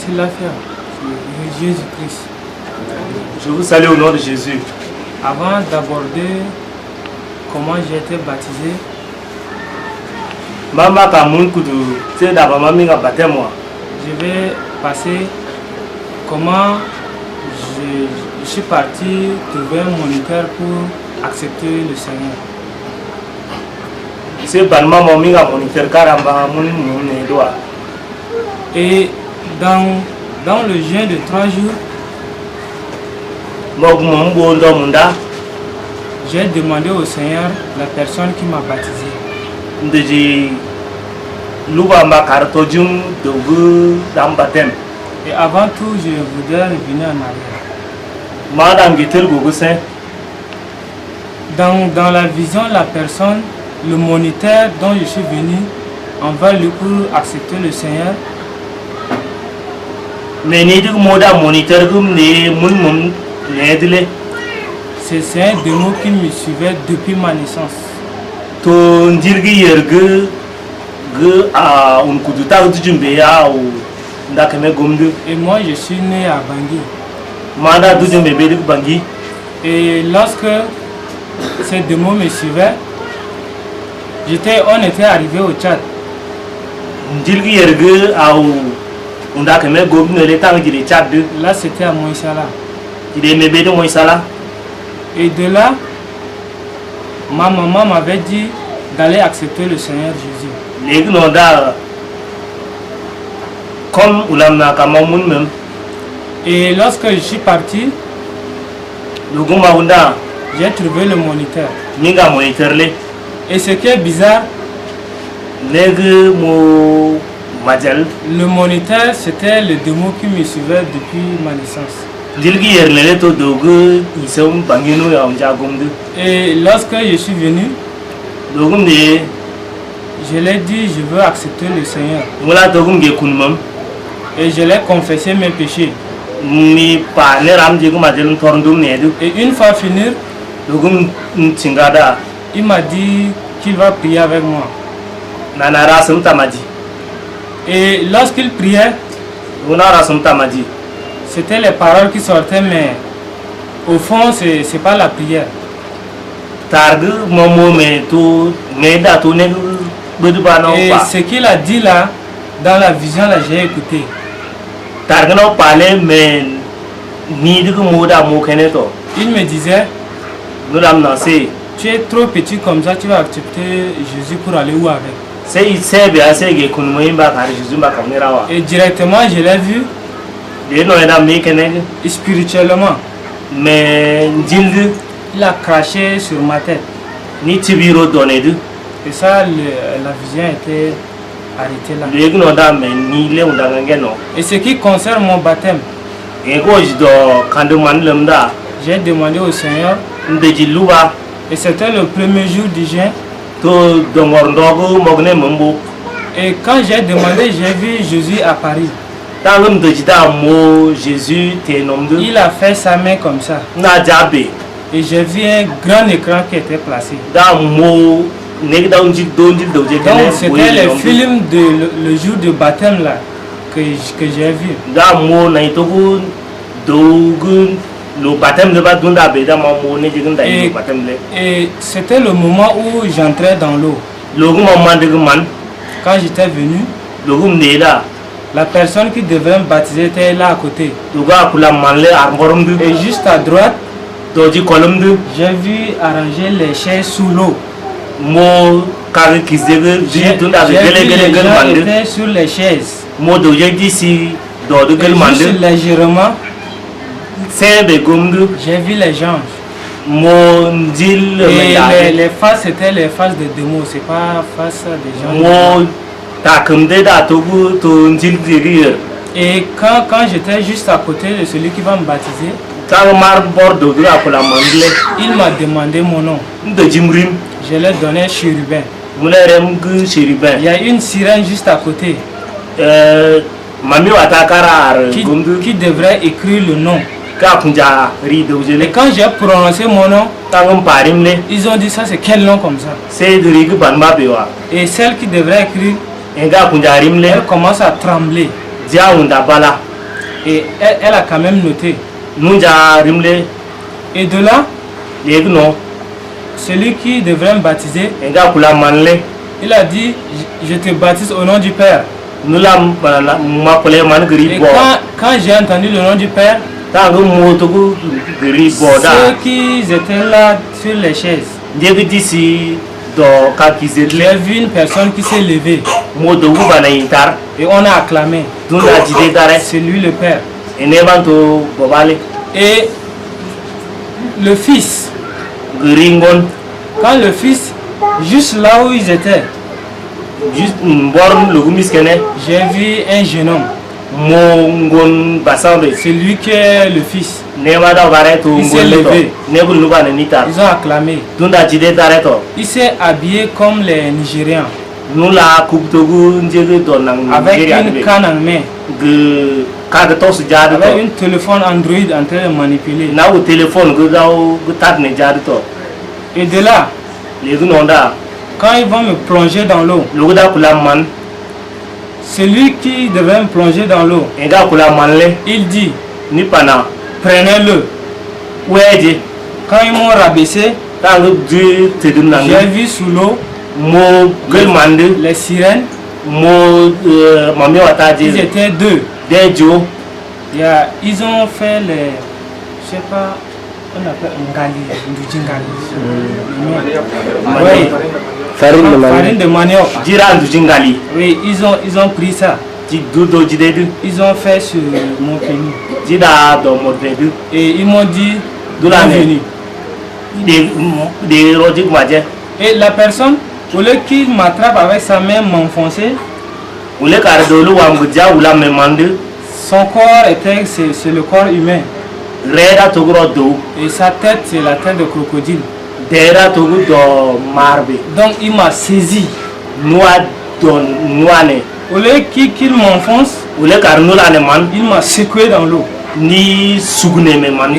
c'est l'affaire. C'est Jésus-Christ. Je vous salue au nom de Jésus. Avant d'aborder comment j'ai été baptisé, je vais passer comment je suis parti trouver un moniteur pour accepter le Seigneur. Et dans le jeûne de 3 jours, j'ai demandé au Seigneur la personne qui m'a baptisé. Et avant tout, je voudrais revenir en arrière. Dans la vision, la personne, le moniteur dont je suis venu envers lui pour accepter le Seigneur, c'est un démon qui me suivait depuis ma naissance. Et moi je suis né à Bangui. Et lorsque ces démons me suivaient, on était arrivé au Tchad. Là c'était à Moïsala. Et de là, ma maman m'avait dit d'aller accepter le Seigneur Jésus. Et lorsque je suis parti, j'ai trouvé le moniteur. Et ce qui est bizarre, le moniteur c'était le démon qui me suivait depuis ma naissance. Et lorsque je suis venu, je l'ai dit, je veux accepter le Seigneur. Et je l'ai confessé mes péchés. Et une fois fini, il m'a dit qu'il va prier avec moi. Et lorsqu'il priait, c'était les paroles qui sortaient, mais au fond, c'est pas la prière. Et ce qu'il a dit là, dans la vision, là, j'ai écouté. Il me disait, tu es trop petit comme ça, tu vas accepter Jésus pour aller où avec? Et directement, je l'ai vu. Spirituellement, il a craché sur ma tête. Et ça, la vision était arrêtée là. Et ce qui concerne mon baptême, j'ai demandé au Seigneur, et c'était le premier jour du jeûne. Et quand j'ai demandé, j'ai vu Jésus à Paris. Il a fait sa main comme ça. Et j'ai vu un grand écran qui était placé. Donc c'était le film de le jour de baptême là que j'ai vu. Et c'était le moment où j'entrais dans l'eau. Quand j'étais venu, la personne qui devait me baptiser était là à côté. Et juste à droite, j'ai vu arranger les chaises sous l'eau. J'ai vu les gens étaient sur les chaises. Et juste légèrement, j'ai vu les gens. Et les faces étaient les faces des démons, c'est pas face des gens. Et quand j'étais juste à côté de celui qui va me baptiser, il m'a demandé mon nom. Je l'ai donné chérubin. Il y a une sirène juste à côté qui devrait écrire le nom. Et quand j'ai prononcé mon nom, ils ont dit ça, c'est quel nom comme ça? Et celle qui devrait écrire, elle commence à trembler. Et elle a quand même noté. Et de là, celui qui devrait me baptiser, il a dit, je te baptise au nom du Père. Et quand j'ai entendu le nom du Père, ceux qui étaient là sur les chaises, j'ai vu une personne qui s'est levée et on a acclamé. C'est lui le Père. Et le Fils, quand le Fils, juste là où ils étaient, j'ai vu un jeune homme. C'est lui qui est le Fils. Il s'est levé. Ils ont acclamé. Il s'est habillé comme les Nigérians, avec une canne en main, avec un téléphone Android en train de manipuler. Et de là, quand ils vont me plonger dans l'eau, celui qui devait me plonger dans l'eau, il dit, prenez-le. Quand ils m'ont rabaissé, j'ai vu sous l'eau les sirènes. Ils étaient deux. Ils ont fait les, je sais pas, on appelle oui. Farine de manioc. Oui, ils ont pris ça. Ils ont fait sur mon pénis. Et ils m'ont dit, bienvenue. Et la personne, au lieu qu'il m'attrape avec sa main, m'enfoncer, son corps était, c'est le corps humain. Et sa tête, c'est la tête de crocodile. Donc il m'a saisi. Au lieu qu'il m'enfonce, il m'a secoué dans l'eau. Et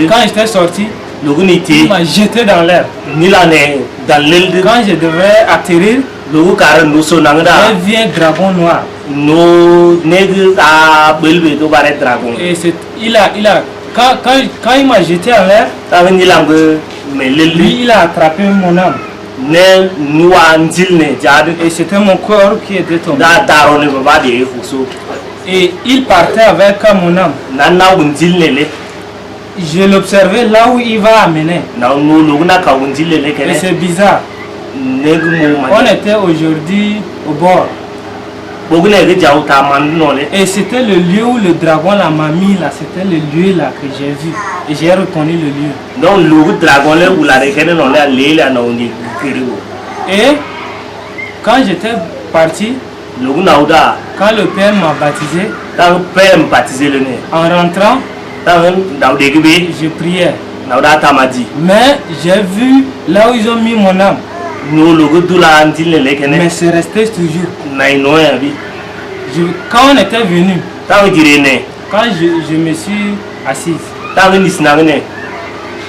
quand j'étais sorti, il m'a jeté dans l'air. Quand je devais atterrir, il vient dragon noir. Et quand il m'a jeté en l'air, lui il a attrapé mon âme. Et c'était mon corps qui était tombé. Et il partait avec mon âme. Je l'observais là où il va amener. Et c'est bizarre. On était aujourd'hui au bord. Et c'était le lieu où le dragon m'a mis là. C'était le lieu là que j'ai vu. Et j'ai reconnu le lieu. Et quand j'étais parti, quand le Père m'a baptisé, en rentrant, je priais. Mais j'ai vu là où ils ont mis mon âme. Mais c'est resté toujours. Quand on était venu, quand je me suis assise,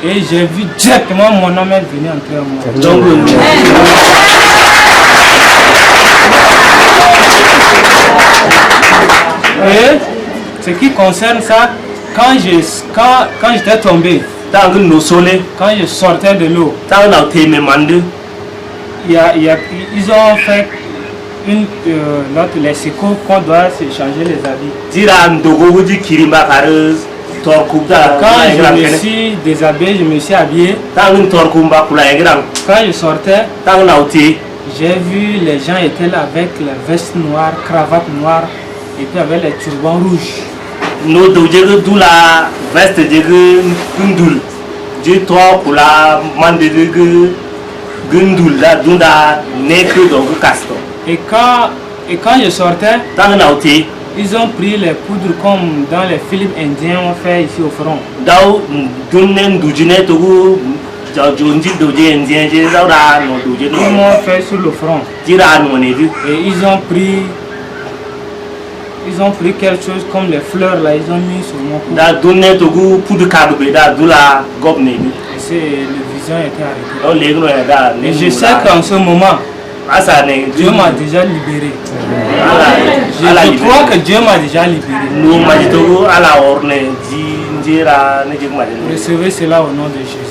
et j'ai vu directement mon âme venir entrer en moi. Et ce qui concerne ça, quand j'étais tombé, quand je sortais de l'eau, ils ont fait les secours qu'on doit s'échanger les habits. Quand je me suis déshabillé, je me suis habillé. Quand je sortais, j'ai vu les gens étaient là avec les vestes noires, cravates noires et puis avec les turbans rouges. Et quand je sortais, ils ont pris les poudres comme dans les films indiens on fait ici au front. Ils m'ont fait sur le front. Et ils ont pris quelque chose comme les fleurs là, ils ont mis sur mon cou. Et le vision était arrêté. Et je sais qu'en ce moment, Dieu m'a déjà libéré. Je crois que Dieu m'a déjà libéré. Recevez cela au nom de Jésus.